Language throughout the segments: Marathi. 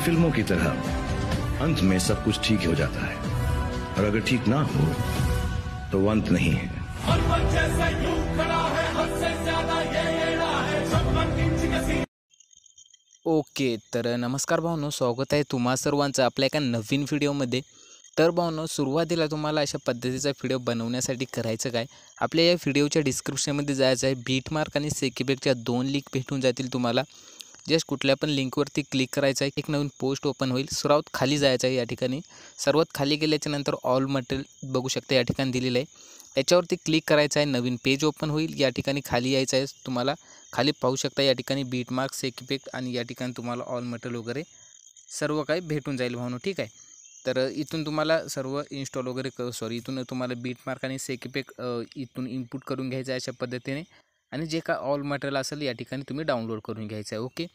फिल्मों की तरह अंत में सब कुछ ठीक हो जाता है, और अगर ठीक ना हो तो वो अंत नहीं है। ओके, तर नमस्कार भावनो, स्वागत आहे तुम्हा सर्वांचं आपल्या एका नवीन व्हिडिओमध्ये। तर भावनो, सुरुवातीला तुम्हाला अशा पद्धतीचा व्हिडिओ बनवण्यासाठी करायचं काय, आपल्या या व्हिडिओच्या डिस्क्रिप्शनमध्ये जायचं आहे। बीटमार्क आणि सेकीबेकच्या 2 लिंक भेटून जातील तुम्हाला। जस्ट कुठल्या पण लिंकवरती क्लिक करायचं आहे, एक नवीन पोस्ट ओपन होईल। सर्वात खाली जायचं आहे, या ठिकाणी सर्वात खाली गेल्याच्या नंतर ऑल मटेरियल बघू शकता, या ठिकाणी दिलेलं आहे। याच्यावरती क्लिक करायचं आहे, नवीन पेज ओपन होईल। या ठिकाणी खाली यायचं आहे, तुम्हाला खाली पाहू शकता या ठिकाणी बीटमार्क सेकीबेक आणि या ठिकाणी तुम्हाला ऑल मटेरियल वगैरे सर्व काही भेटून जाईल भावनो, ठीक आहे। तर इथून तुम्हाला सर्व इन्स्टॉल वगैरे इथून तुम्हाला बीटमार्क आणि सेकीबेक इथून इनपुट करून घ्यायचं आहे अशा पद्धतीने, आणि जे का ऑल मटेरियल असेल या ठिकाणी तुम्ही डाउनलोड करून घ्यायचं आहे। ओके,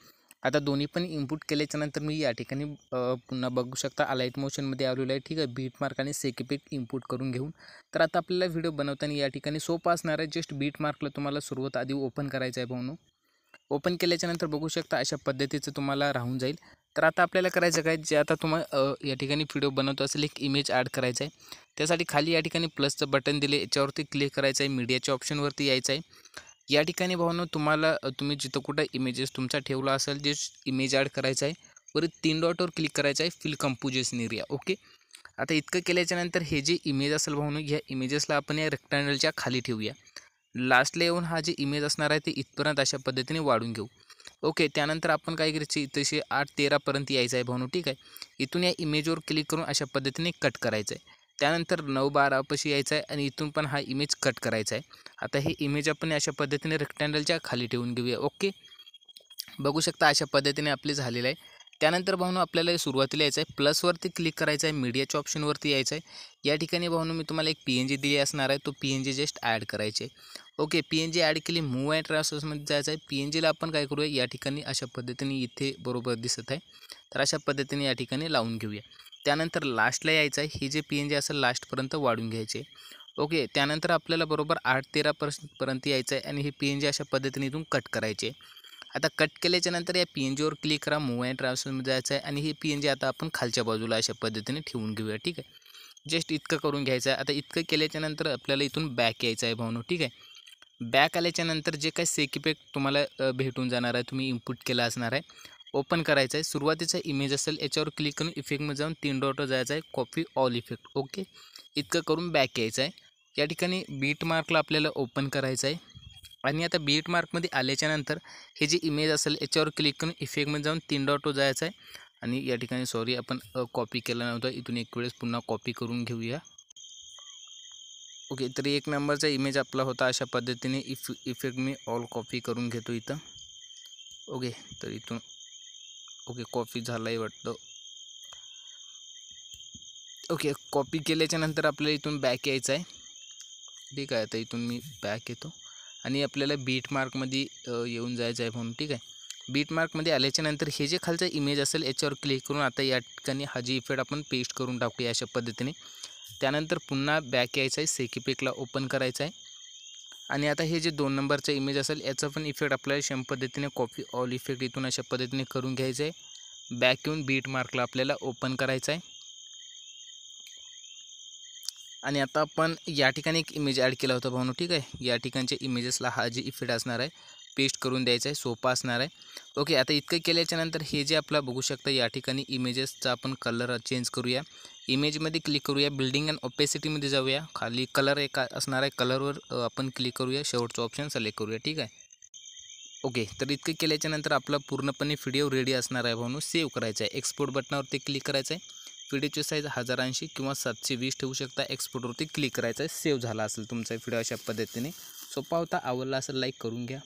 आता दोन्ही पण इनपुट केल्याच्या नंतर मी या ठिकाणी पुन्हा बघू शकता अलाइट मोशनमध्ये आलेलो आहे, ठीक आहे। बीटमार्क आणि सेकीबेक इनपुट करून घेऊन तर आता आपल्याला व्हिडिओ बनवताना या ठिकाणी सोपं असणार आहे। जस्ट बीटमार्कला तुम्हाला सुरुवात आधी ओपन करायचं आहे भावनो। ओपन केल्याच्या नंतर बघू शकता अशा पद्धतीचं तुम्हाला राहून जाईल। तर आता आपल्याला करायचं काय, जे आता तुम्हाला या ठिकाणी व्हिडिओ बनवतो असेल एक इमेज ॲड करायचा आहे। त्यासाठी खाली या ठिकाणी प्लसचं बटन दिले, याच्यावरती क्लिक करायचं आहे, मीडियाच्या ऑप्शनवरती यायचं आहे। या ठिकाणी भावनो तुम्हाला तुम्ही जिथं कुठं इमेजेस तुमचा ठेवला असेल जे इमेज ॲड करायचं आहे, परत 3 डॉटवर क्लिक करायचं आहे, फिल कंपोजिशन एरिया। ओके, आता इतकं केल्याच्या नंतर हे जे इमेज असेल भावनो, ह्या इमेजेसला आपण या रेक्टँगलच्या खाली ठेवूया। लास्टला येऊन हा जे इमेज असणार आहे ते इथपर्यंत अशा पद्धतीने वाढून घेऊ। ओके, त्यानंतर आपण काय करायचं, इथंशी 8-13 पर्यंत यायचं आहे भावनो, ठीक आहे। इथून या इमेजवर क्लिक करून अशा पद्धतीने कट करायचं आहे। त्यानंतर 9-12 पाशी यायचं आहे आणि इथून पण हा इमेज कट करायचा आहे। आता हे इमेज आपण अशा पद्धतीने रेक्टँगलच्या खाली ठेवून घेऊया। ओके, बघू शकता अशा पद्धतीने आपले झालेलं आहे। त्यानंतर भावनो आपल्याला सुरुवातीला यायचं आहे, प्लसवरती क्लिक करायचं आहे, मीडियाच्या ऑप्शनवरती यायचं आहे। या ठिकाणी भावनो मी तुम्हाला एक PNG दिली असणार आहे, तो PNG जस्ट ॲड करायचे। ओके, PNG ॲड केली, मूव्ह अँड ट्रान्सफरमध्ये जायचं आहे। PNGला आपण काय करूया, या ठिकाणी अशा पद्धतीने इथे बरोबर दिसत आहे, तर अशा पद्धतीने या ठिकाणी लावून घेऊया। त्यानंतर लास्टला यायचं आहे, हे जे PNG असेल लास्टपर्यंत वाढून घ्यायचे। ओके, त्यानंतर आपल्याला बरोबर 8-13 पर्यंत यायचं आहे आणि हे PNG अशा पद्धतीने इथून कट करायचे। आता कट केल्याच्या नंतर या PNGवर क्लिक करा, मूव्ह अँड ट्रान्सफरमध्ये जायचं आहे आणि हे PNG आता आपण खालच्या बाजूला अशा पद्धतीने ठेवून घेऊया, ठीक आहे। जस्ट इतकं करून घ्यायचं आहे। आता इतकं केल्याच्या नंतर आपल्याला इथून बॅक यायचं आहे भावनो, ठीक आहे। बॅक आल्याच्या नंतर जे काही सेकीबेक तुम्हाला भेटून जाणार आहे, तुम्ही इनपुट केला असणार आहे, ओपन करायचं आहे। सुरुवातीचा इमेज असेल याच्यावर क्लिक करून इफेक्टमध्ये जाऊन 3 डॉटवर जायचं आहे, कॉपी ऑल इफेक्ट। ओके, इतकं करून बॅक यायचं आहे। या ठिकाणी बीटमार्कला आपल्याला ओपन करायचं आहे आणि आता बीटमार्कमध्ये आल्याच्या नंतर हे जे इमेज असेल याच्यावर क्लिक करून इफेक्टमध्ये जाऊन 3 डॉटवर जायचं आहे आणि या ठिकाणी आपण कॉपी केला नव्हता, इथून एक वेळेस पुन्हा कॉपी करून घेऊया। ओके, तर 1 नंबरचा इमेज आपला होता, अशा पद्धतीने इफेक्ट मी ऑल कॉपी करून घेतो इथं। ओके, तर इथून ओके कॉपी झाला आहे वाटतं। ओके, कॉपी केल्याच्या नंतर आपल्याला इथून बॅक यायचं आहे, ठीक आहे। आता इथून मी बॅक येतो आणि आपल्याला बीटमार्कमध्ये येऊन जायचं आहे म्हणून, ठीक आहे। बीटमार्कमध्ये आल्याच्या नंतर हे जे खालचा इमेज असेल याच्यावर क्लिक करून आता या ठिकाणी हा जी इफेक्ट आपण पेस्ट करून टाकूया अशा पद्धतीने। त्यानंतर पुन्हा बॅक यायचं आहे, सेकीबेकला ओपन करायचं आहे आणि आता हे जे 2 नंबरचा इमेज असेल याचा पण इफेक्ट आपल्याला सेम पद्धतीने कॉपी ऑल इफेक्ट इथून अशा पद्धतीने करून घ्यायचं आहे। बॅक येऊन बीटमार्कला आपल्याला ओपन करायचं आहे आणि आता आपण या ठिकाणी एक इमेज ॲड केला होता भावनो, ठीक आहे। या ठिकाणच्या इमेजेसला हा जे इफेक्ट असणार आहे पेस्ट करून द्यायचा आहे, सोपा असणार आहे। ओके, आता इतकं केल्याच्या नंतर हे जे आपला बघू शकता या ठिकाणी इमेजेसचा आपण कलर चेंज करूया। इमेजमध्ये क्लिक करूया, बिल्डिंग अँड ओपेसिटीमध्ये जाऊया, खाली कलर एक असणार आहे, कलरवर आपण क्लिक करूया, शेवटचं ऑप्शन सिलेक्ट करूया, ठीक आहे। ओके, तर इतकं केल्याच्या नंतर आपला पूर्णपणे व्हिडिओ रेडी असणार आहे भावनो। सेव्ह करायचा आहे, एक्सपोर्ट बटनावरती क्लिक करायचं आहे। व्हिडिओची साईज 1080 किंवा 720 ठेवू शकता। एक्सपोर्टवरती क्लिक करायचं आहे, सेव्ह झाला असेल तुमचा व्हिडिओ अशा पद्धतीने। सोपा होता, आवडला असेल लाईक करून घ्या।